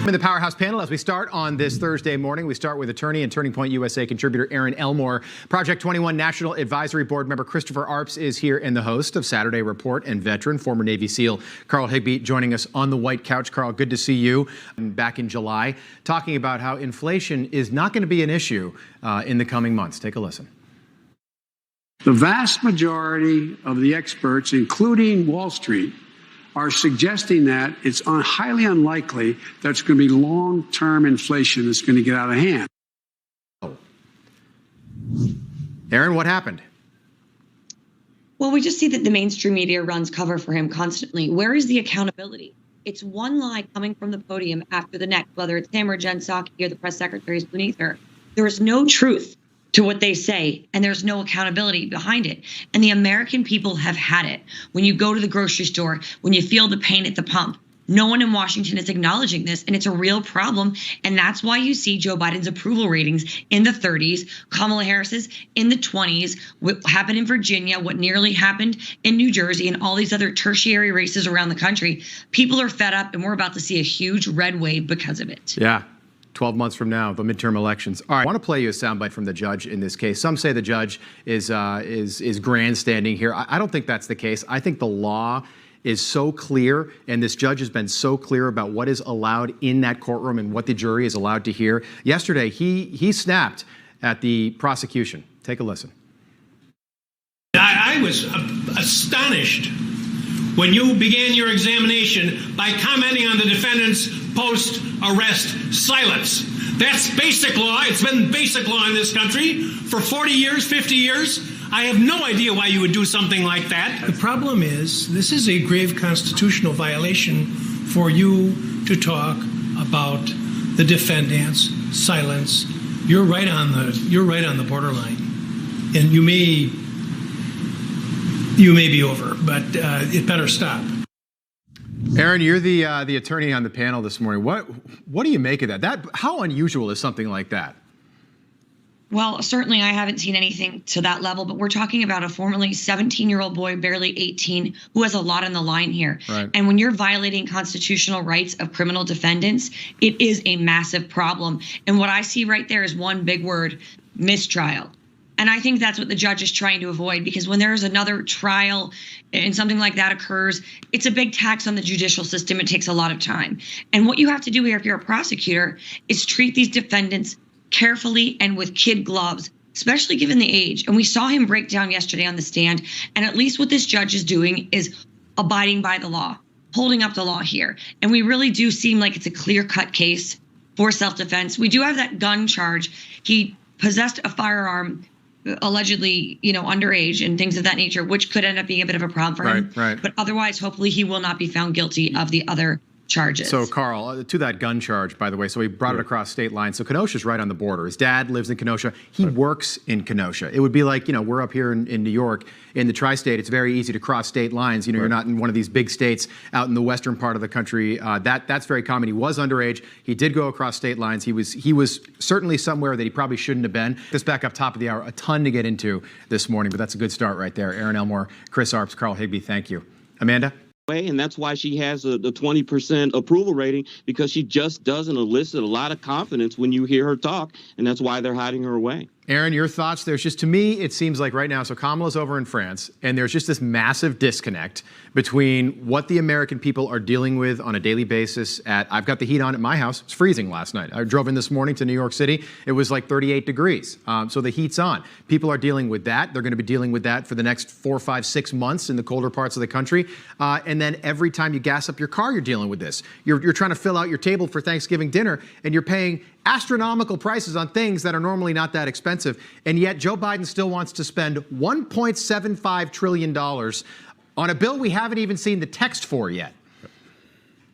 In the Powerhouse panel, as we start on this Thursday morning, we start with attorney and Turning Point USA contributor Erin Elmore. Project 21 National Advisory Board member Christopher Arps is here, and the host of Saturday Report and veteran, former Navy SEAL Carl Higbie, joining us on the White Couch. Carl, good to see you. Back in July, talking about how inflation is not going to be an issue in the coming months. Take a listen. The vast majority of the experts, including Wall Street, are suggesting that it's highly unlikely that it's going to be long-term inflation that's going to get out of hand. Erin, what happened? Well, we just see that the mainstream media runs cover for him constantly. Where is the accountability? It's one lie coming from the podium after the next, whether it's him or Jen Psaki or the press secretaries beneath her. There is no truth to what they say, and there's no accountability behind it. And the American people have had it. When you go to the grocery store, when you feel the pain at the pump, no one in Washington is acknowledging this, and it's a real problem. And that's why you see Joe Biden's approval ratings in the 30s, Kamala Harris's in the 20s, what happened in Virginia, what nearly happened in New Jersey, and all these other tertiary races around the country. People are fed up, and we're about to see a huge red wave because of it. Yeah. 12 months from now, the midterm elections. All right, I want to play you a soundbite from the judge in this case. Some say the judge is grandstanding here. I don't think that's the case. I think the law is so clear, and this judge has been so clear about what is allowed in that courtroom and what the jury is allowed to hear. Yesterday, he snapped at the prosecution. Take a listen. I was astonished when you began your examination by commenting on the defendant's post-arrest silence. That's basic law. It's been basic law in this country for 40 years, 50 years. I have no idea why you would do something like that. The problem is, this is a grave constitutional violation for you to talk about the defendant's silence. You're right on the borderline, and you may be over, but it better stop. Erin, you're the attorney on the panel this morning. What do you make of that? How unusual is something like that? Well, certainly I haven't seen anything to that level, but we're talking about a formerly 17-year-old boy, barely 18, who has a lot on the line here. Right. And when you're violating constitutional rights of criminal defendants, it is a massive problem. And what I see right there is one big word: mistrial. And I think that's what the judge is trying to avoid, because when there's another trial and something like that occurs, it's a big tax on the judicial system. It takes a lot of time. And what you have to do here, if you're a prosecutor, is treat these defendants carefully and with kid gloves, especially given the age. And we saw him break down yesterday on the stand. And at least what this judge is doing is abiding by the law, holding up the law here. And we really do seem like it's a clear-cut case for self-defense. We do have that gun charge. He possessed a firearm, allegedly, underage and things of that nature, which could end up being a bit of a problem for him. Right. But otherwise, hopefully, he will not be found guilty of the other charges. So, Carl, to that gun charge, by the way, so he brought it across state lines. So Kenosha's right on the border. His dad lives in Kenosha. He works in Kenosha. It would be like, we're up here in New York. In the tri-state, it's very easy to cross state lines. You're not in one of these big states out in the western part of the country. That's very common. He was underage. He did go across state lines. He was certainly somewhere that he probably shouldn't have been. This back up top of the hour, a ton to get into this morning, but that's a good start right there. Erin Elmore, Chris Arps, Carl Higbie, thank you. Amanda? And that's why she has the 20% approval rating, because she just doesn't elicit a lot of confidence when you hear her talk, and that's why they're hiding her away. Erin, your thoughts? There's just, to me, it seems like right now, so Kamala's over in France, and there's just this massive disconnect between what the American people are dealing with on a daily basis I've got the heat on at my house. It's freezing last night. I drove in this morning to New York City. It was like 38 degrees. So the heat's on. People are dealing with that. They're going to be dealing with that for the next 4, 5, 6 months in the colder parts of the country. And then every time you gas up your car, you're dealing with this. You're trying to fill out your table for Thanksgiving dinner, and you're paying astronomical prices on things that are normally not that expensive. And yet Joe Biden still wants to spend $1.75 trillion on a bill we haven't even seen the text for yet.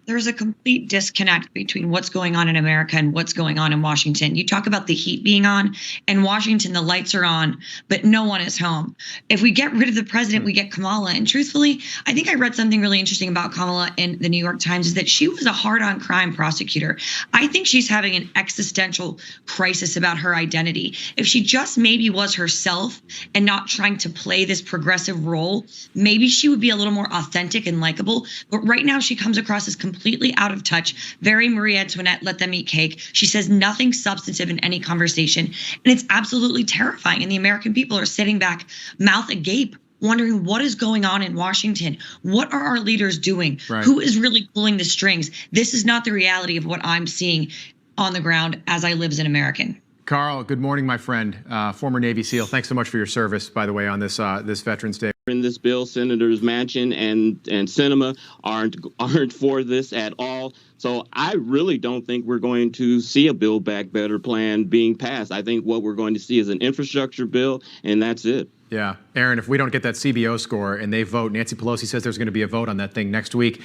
There's a complete disconnect between what's going on in America and what's going on in Washington. You talk about the heat being on. In Washington, the lights are on, but no one is home. If we get rid of the president, we get Kamala. And truthfully, I think I read something really interesting about Kamala in the New York Times, is that she was a hard-on crime prosecutor. I think she's having an existential crisis about her identity. If she just maybe was herself and not trying to play this progressive role, maybe she would be a little more authentic and likable. But right now, she comes across as completely completely out of touch. Very Marie Antoinette, let them eat cake. She says nothing substantive in any conversation. And it's absolutely terrifying. And the American people are sitting back, mouth agape, wondering what is going on in Washington. What are our leaders doing? Right. Who is really pulling the strings? This is not the reality of what I'm seeing on the ground as I live as an American. Carl, good morning, my friend. Former Navy SEAL. Thanks so much for your service, by the way, on this Veterans Day. In this bill, Senators Manchin and Sinema aren't for this at all. So I really don't think we're going to see a Build Back Better plan being passed. I think what we're going to see is an infrastructure bill, and that's it. Yeah, Erin, if we don't get that CBO score and they vote, Nancy Pelosi says there's going to be a vote on that thing next week.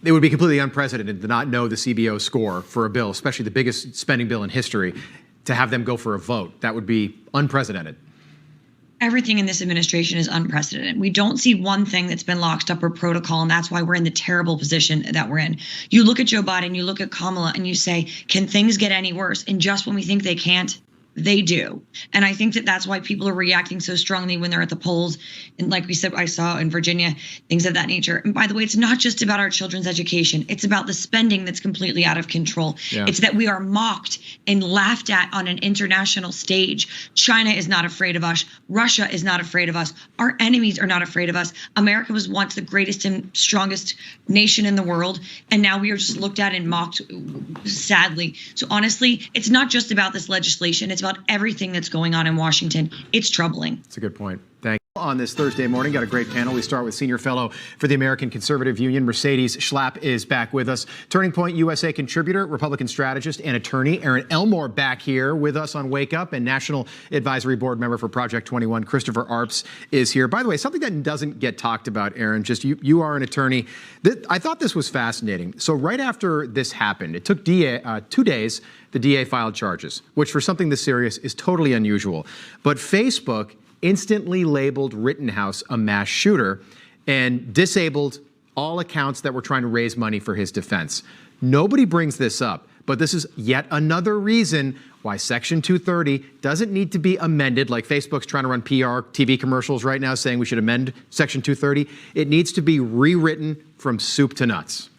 It would be completely unprecedented to not know the CBO score for a bill, especially the biggest spending bill in history, to have them go for a vote. That would be unprecedented. Everything in this administration is unprecedented. We don't see one thing that's been locked up or protocol, and that's why we're in the terrible position that we're in. You look at Joe Biden, you look at Kamala, and you say, can things get any worse? And just when we think they can't, they do. And I think that that's why people are reacting so strongly when they're at the polls. And like we said, I saw in Virginia, things of that nature. And by the way, it's not just about our children's education. It's about the spending that's completely out of control. Yeah. It's that we are mocked and laughed at on an international stage. China is not afraid of us. Russia is not afraid of us. Our enemies are not afraid of us. America was once the greatest and strongest nation in the world. And now we are just looked at and mocked, sadly. So honestly, it's not just about this legislation. It's about everything that's going on in Washington. It's troubling. That's a good point. Thank you. On this Thursday morning, got a great panel. We start with Senior Fellow for the American Conservative Union, Mercedes Schlapp, is back with us. Turning Point USA contributor, Republican strategist, and attorney Erin Elmore back here with us on Wake Up, and National Advisory Board member for Project 21, Christopher Arps, is here. By the way, something that doesn't get talked about, Erin, just you are an attorney. I thought this was fascinating. So right after this happened, it took 2 days, the DA filed charges, which for something this serious is totally unusual. But Facebook instantly labeled Rittenhouse a mass shooter and disabled all accounts that were trying to raise money for his defense. Nobody brings this up, but this is yet another reason why Section 230 doesn't need to be amended, like Facebook's trying to run PR TV commercials right now saying we should amend Section 230. It needs to be rewritten from soup to nuts.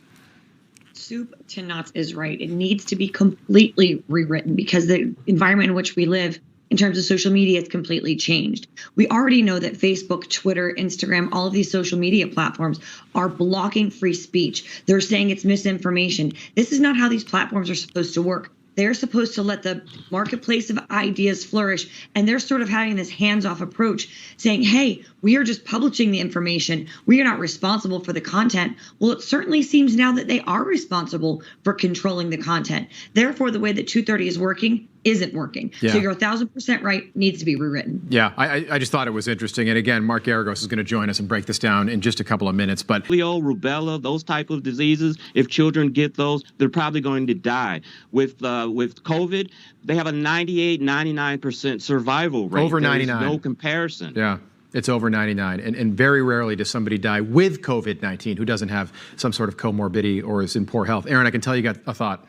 Soup to nuts is right. It needs to be completely rewritten because the environment in which we live in terms of social media, it's completely changed. We already know that Facebook, Twitter, Instagram, all of these social media platforms are blocking free speech. They're saying it's misinformation. This is not how these platforms are supposed to work. They're supposed to let the marketplace of ideas flourish. And they're sort of having this hands-off approach saying, hey, we are just publishing the information. We are not responsible for the content. Well, it certainly seems now that they are responsible for controlling the content. Therefore, the way that 230 is working isn't working. Yeah. So you're 1,000% right, needs to be rewritten. Yeah, I just thought it was interesting. And again, Mark Garagos is going to join us and break this down in just a couple of minutes. But Polio, rubella, those type of diseases, if children get those, they're probably going to die. With COVID, they have a 98, 99% survival rate. Over 99. There's no comparison. yeah, it's over 99. And very rarely does somebody die with COVID-19 who doesn't have some sort of comorbidity or is in poor health. Erin, I can tell you got a thought.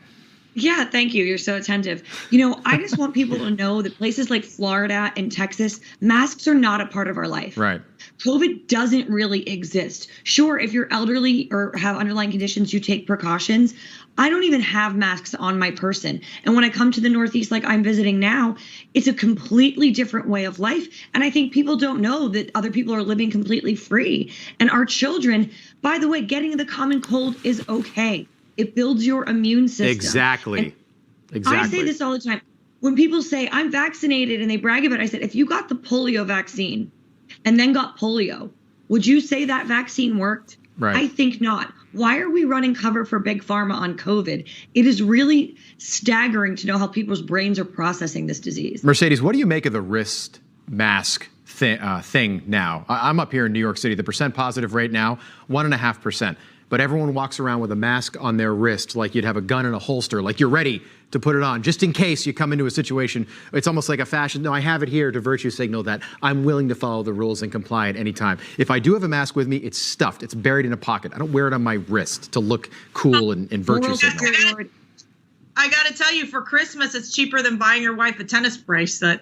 Yeah, thank you. You're so attentive. You know, I just want people to know that places like Florida and Texas, masks are not a part of our life. Right. COVID doesn't really exist. Sure, if you're elderly or have underlying conditions, you take precautions. I don't even have masks on my person. And when I come to the Northeast, like I'm visiting now, it's a completely different way of life. And I think people don't know that other people are living completely free. And our children, by the way, getting the common cold is okay. It builds your immune system. Exactly. I say this all the time. When people say, I'm vaccinated, and they brag about it, I said, if you got the polio vaccine and then got polio, would you say that vaccine worked? Right. I think not. Why are we running cover for Big Pharma on COVID? It is really staggering to know how people's brains are processing this disease. Mercedes, what do you make of the wrist mask thing now? I'm up here in New York City. The percent positive rate now, 1.5%. But everyone walks around with a mask on their wrist like you'd have a gun in a holster, like you're ready to put it on, just in case you come into a situation. It's almost like a fashion. No, I have it here to virtue signal that I'm willing to follow the rules and comply at any time. If I do have a mask with me, it's stuffed. It's buried in a pocket. I don't wear it on my wrist to look cool and virtue signal. I got to tell you, for Christmas, it's cheaper than buying your wife a tennis bracelet.